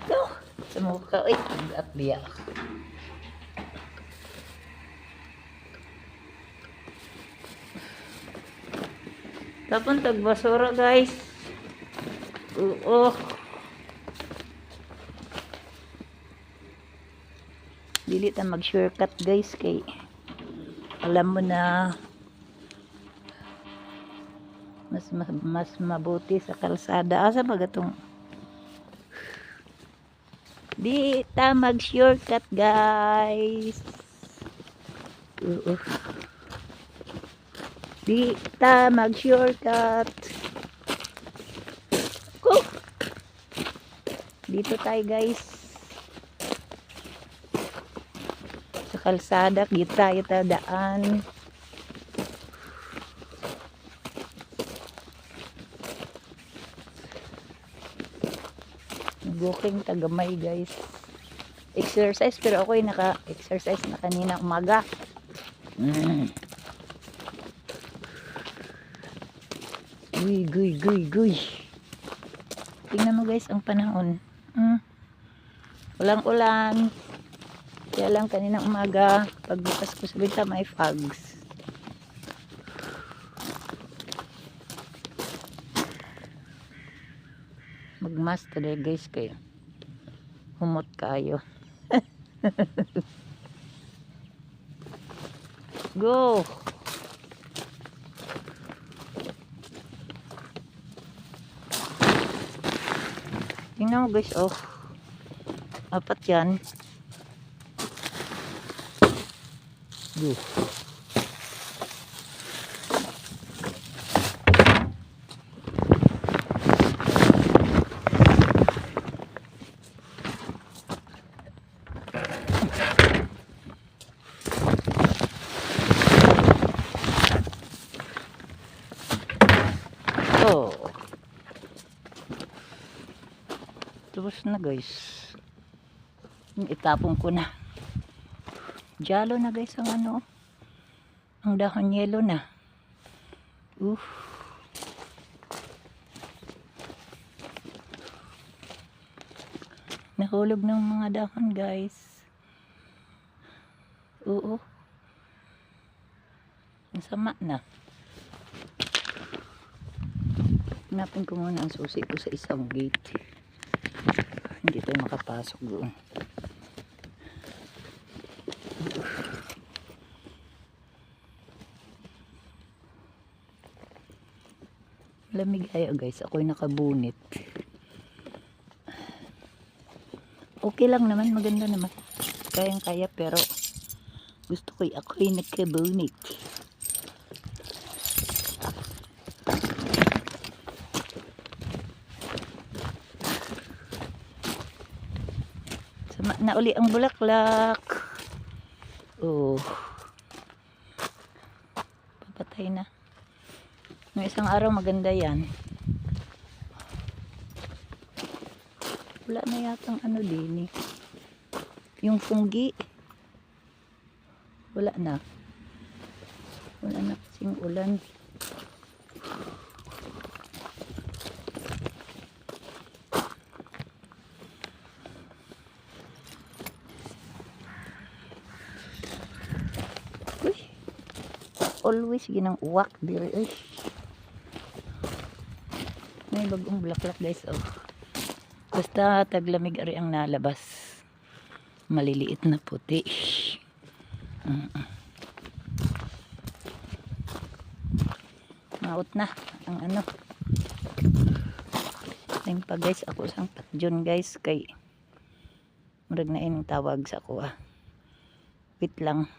Ito, sa mukha. Uy, at biya. Tapon tagbasura guys. Oo. Dili ta mag-shortcut guys kay alam mo na mas mabuti sa kalsada. Asa ba gatong? Di ta mag-shortcut guys. Oo. Di ta mag-shortcut. Dito tayo guys. Sa kalsada kita daan. Walking tagamay guys. Exercise pero ako'y naka-exercise na kanina umaga. Guy. Tingnan mo guys ang panahon. Walang ulan. Kaya lang kanina umaga pagbukas ko sa bita may fogs. Magmas today guys kayo. Humot kayo. Go. Tingnan mo guys, oh. Apat yan. Go. Oh. Tapos na guys. Itapon ko na. Jalo na guys ang ano. Ang dahon yelo na. Nahulog ng mga dahon guys. Oo. Masama na. Hanapin ko muna ang susi ko sa isang gate. Hindi tayo makapasok doon. Lamig ay guys, ako'y nakabunit. Okay lang naman, maganda naman. Kayang-kaya pero gusto ko ako'y nakabunit. Sama na uli ang bulaklak. Oh. Papatay na. Ng isang araw maganda yan. Wala na yatang ano din eh. Yung funggi. Wala na. Wala na kasing ulan. Uy. Always ginang uwak diri eh. May bagong bulaklak guys, oh. Basta taglamig ari ang nalabas. Maliliit na puti. Maot na ang ano. Time pa guys, ako sang patjon guys kay murag na ining tawag sa ako. Wait lang.